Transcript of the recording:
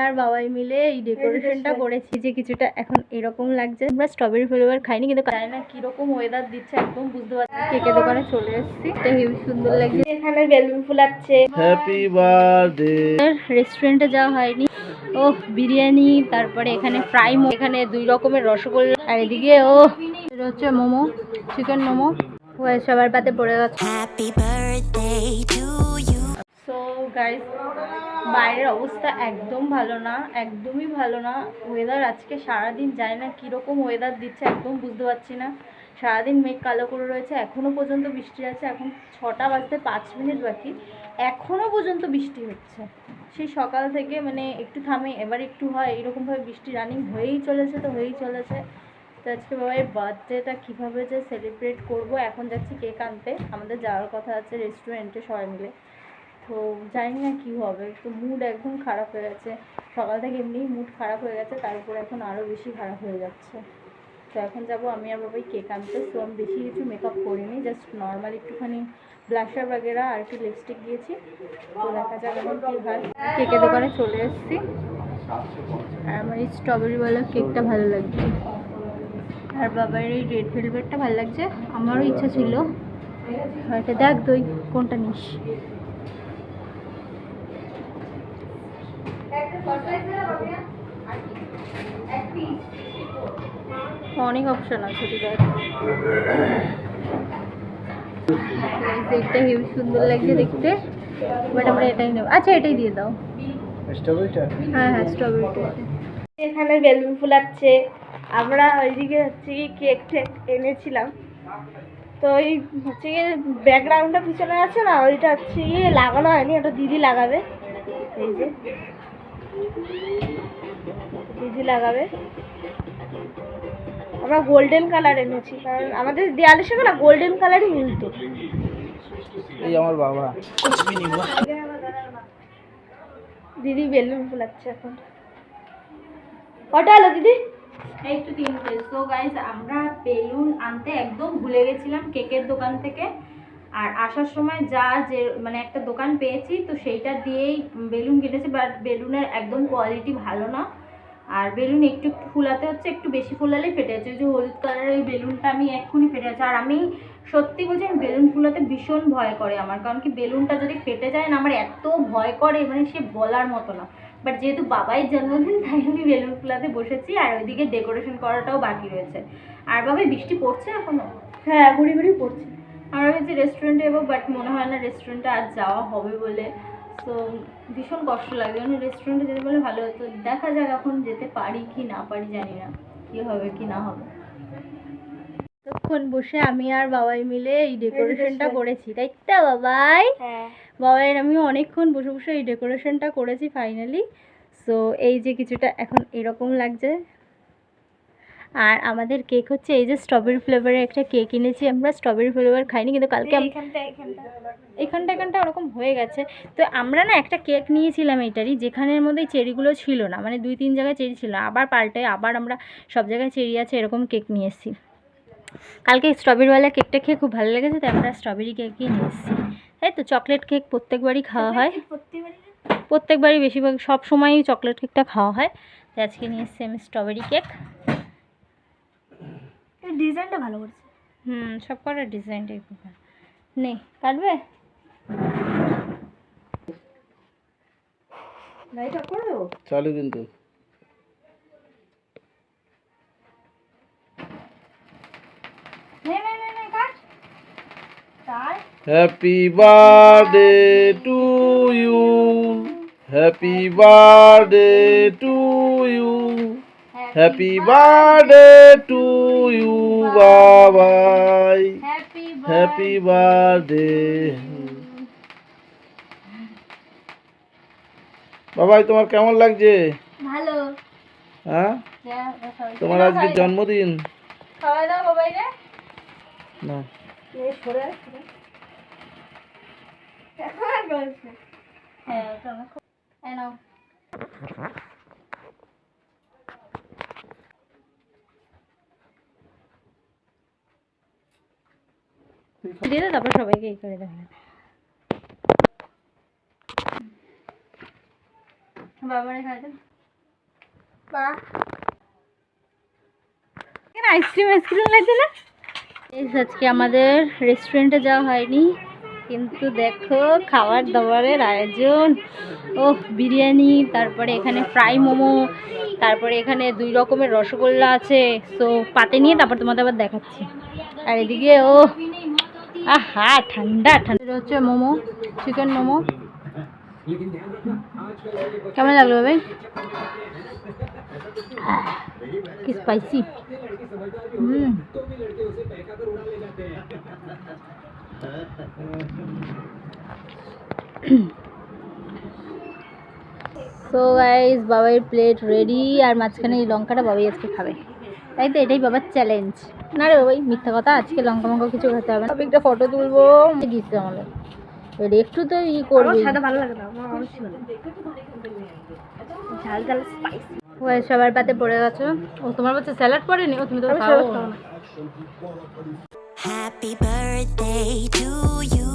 আর বাবাই মিলে এই ডেকোরেশনটা করেছি যে কিছুটা এখন এরকম লাগছে। আমরা স্ট্রবেরি ফ্লেভার খাইনি, কিন্তু জানি না কিরকম ওয়েদার দিচ্ছে একদম বুঝতে পারছি। কেকের দোকানে চলে এসেছি, এটা হেবি সুন্দর লাগছে। এখানে বেলুন ফুলাচ্ছে। Happy birthday. রেস্টুরেন্টে যাওয়া হয়নি। ও বিরিয়ানি, তারপরে এখানে ফ্রাই, এখানে 2 রকমের রসগোল্লা, আর এদিকে এটা হচ্ছে মোমো, চিকেন মোমো। সবার পাতে পড়ে গেছে। সো গাইস, বাইরের অবস্থা একদম ভালো না, একদমই ভালো না। ওয়েদার আজকে সারাদিন জানি না কীরকম ওয়েদার দিচ্ছে একদম বুঝতে পারছি না। সারাদিন মেঘ কালো করে রয়েছে, এখনও পর্যন্ত বৃষ্টি আছে। এখন 6টা বাজতে 5 মিনিট বাকি, এখনও পর্যন্ত বৃষ্টি হচ্ছে। সেই সকাল থেকে মানে একটু থামে এবার একটু হয়, এরকমভাবে বৃষ্টি রানিং হয়েই চলেছে তো হয়েই চলেছে। তো আজকে বাবার বার্থডেটা কীভাবে যে সেলিব্রেট করব, এখন যাচ্ছি কেক আনতে। আমাদের যাওয়ার কথা আছে রেস্টুরেন্টে সবাই মিলে, তো জানি না কী হবে। তো মুড একদম খারাপ হয়ে গেছে, সকাল থেকে এমনিই মুড খারাপ হয়ে গেছে, তারপর এখন আরও বেশি খারাপ হয়ে যাচ্ছে। তো এখন যাব আমি আর বাবাই কেক আনতে। তো আমি বেশি কিছু মেকআপ করিনি, জাস্ট নর্মাল একটুখানি ব্লাশার বাগেরা আর একটু লিপস্টিক দিয়েছি। তো দেখা যাক এখন কী হয়। কেকের দোকানে চলে এসেছি, আর আমার এই স্ট্রবেরিওয়ালা কেকটা ভালো লাগছে, আর বাবার এই রেড ভেলভেটটা ভালো লাগছে। আমারও ইচ্ছা ছিল, এটা দেখ তুই কোনটা নিস। অনেক অপশন আছে, ঠিক আছে। এটা হেবি সুন্দর লাগছে দেখতে, বাট আমরা এটাই নেব। আচ্ছা এটাই দিয়ে দাও, স্ট্রবেরিটা। হ্যাঁ হ্যাঁ স্ট্রবেরিটা। এখানে বেলুন ফুলাচ্ছে, আমরা ওইদিকে হচ্ছে কি কেক টেক এনেছিলাম। তো ওই হচ্ছে গিয়ে ব্যাকগ্রাউন্ডটা পিছনে আছে না, ওইটা হচ্ছে গিয়ে লাগানো হয়নি, ওটা দিদি লাগাবে। এই যে দিদি লাগাবে। আমরা গোল্ডেন কালার এনেছি, কারণ আমাদের দেয়ালের সঙ্গে না গোল্ডেন কালারই মিলতো। এই আমার বাবা দিদি বেলুন ফুলাচ্ছে এখন। কটা হলো দিদি? একটু 3টে। সো গাইস, আমরা বেলুন আনতে একদম ভুলে গেছিলাম কেকের দোকান থেকে। আর আসার সময় যে মানে একটা দোকান পেয়েছি, তো সেইটা দিয়েই বেলুন কিনেছি, বাট বেলুনের একদম কোয়ালিটি ভালো না। আর বেলুন একটু একটু ফুলাতে হচ্ছে, একটু বেশি ফুলালেই ফেটে যাচ্ছে। যে হলুদ কালারের ওই বেলুনটা আমি এক্ষুনি ফেটে যাচ্ছে। আর আমি সত্যি বলছি, বেলুন ফুলাতে ভীষণ ভয় করে আমার, কারণ কি বেলুনটা যদি ফেটে যায় না, আমার এত ভয় করে মানে সে বলার মতো না। বাট যেহেতু বাবাই জন্মদিন, তাই আমি বেলুন ফুলাতে বসেছি, আর ওইদিকে ডেকোরেশন করাটাও বাকি রয়েছে। আর বাবাই বৃষ্টি পড়ছে এখনো? হ্যাঁ, ঘুরি ঘুরি পড়ছে। আমরা ভেবেছি রেস্টুরেন্টে যাবো, বাট মনে হয় না রেস্টুরেন্টে আজ যাওয়া হবে বলে। তো ভীষণ কষ্ট লাগে, মানে রেস্টুরেন্টে যেতে বলে ভালো হতো। দেখা যাক এখন যেতে পারি কি না পারি, জানি না কি হবে কি না হবে। তখন বসে আমি আর বাবাই মিলে এই ডেকোরেশনটা করেছি, তাই তো বাবাই? হ্যাঁ, বাবাই আর আমি অনেকক্ষণ বসে বসে এই ডেকোরেশনটা করেছি ফাইনালি। সো এই যে কিছুটা এখন এরকম লাগছে। আর আমাদের কেক হচ্ছে এই যে স্ট্রবেরি ফ্লেভারের একটা কেক এনেছি আমরা। স্ট্রবেরি ফ্লেভার খাইনি, কিন্তু কালকে এখানটা ওরকম হয়ে গেছে। তো আমরা না একটা কেক নিয়েছিলাম এইটারই, যেখানের মধ্যে চেরিগুলো ছিল না, মানে 2-3 জায়গায় চেরি ছিল, আবার পাল্টায় আবার আমরা সব জায়গায় চেরি আছে এরকম কেক নিয়ে এসেছি। কালকে স্ট্রবেরিওয়ালা কেকটা খেয়ে খুব ভালো লেগেছে, তাই আমরা স্ট্রবেরি কেকই নিয়ে এসেছি। তাই তো চকলেট কেক প্রত্যেকবারই খাওয়া হয়, প্রত্যেকবারই বেশিরভাগ সব সময়ই চকলেট কেকটা খাওয়া হয়। তাই আজকে নিয়ে এসেছি আমি স্ট্রবেরি কেক। ডিজাইনটা ভালো করছে। সব করার ডিজাইনটাই খুব ভালো। নেই কাটবে লাইট অফ করে দেবো চালু, কিন্তু happy birthday to you, happy birthday to you, happy birthday to you Babai, happy birthday. Babai তোমার কেমন লাগছে? ভালো। হ্যাঁ, তোমার আজকে জন্মদিন। খাওয়া দাও বাবাই রে। না এই সরে হ্যাঁ নাও। দিয়ে দাও, তারপর সবাইকে এই করে দেবেন। বাবার খাইতে বা আইসক্রিম লাগছে না। আজকে আমাদের রেস্টুরেন্টে যাওয়া হয়নি, কিন্তু দেখো খাবার দাবারের আয়োজন। ও বিরিয়ানি, তারপরে এখানে ফ্রাই মোমো, তারপরে এখানে 2 রকমের রসগোল্লা আছে। সো পাতে নিয়ে তারপর তোমাদের আবার দেখাচ্ছি। আর এদিকে ও আহা ঠান্ডা ঠান্ডা। এটা হচ্ছে মোমো, চিকেন মোমো। কেমন লাগলো ভাই? কি স্পাইসি। সো গাইস, বাবার প্লেট রেডি। আর মাঝখানে এই লঙ্কাটা বাবাই আজকে খাবে, তাই তো এটাই বাবার চ্যালেঞ্জ। না রে বাবাই, মিথ্যা কথা, আজকে লঙ্কা মঙ্কা কিছু খেতে হবে না। একটা ফটো তুলবো দিচ্ছে আমাদের, একটু তো ই করবি। ভালো লাগে না আমার, ঝাল ঝাল স্পাইসি। ওই সবার পাতে পড়ে গেছে। ও তোমার বাচ্চা স্যালাড পড়েনি? ও তুমি তো খাও না। Happy birthday to you.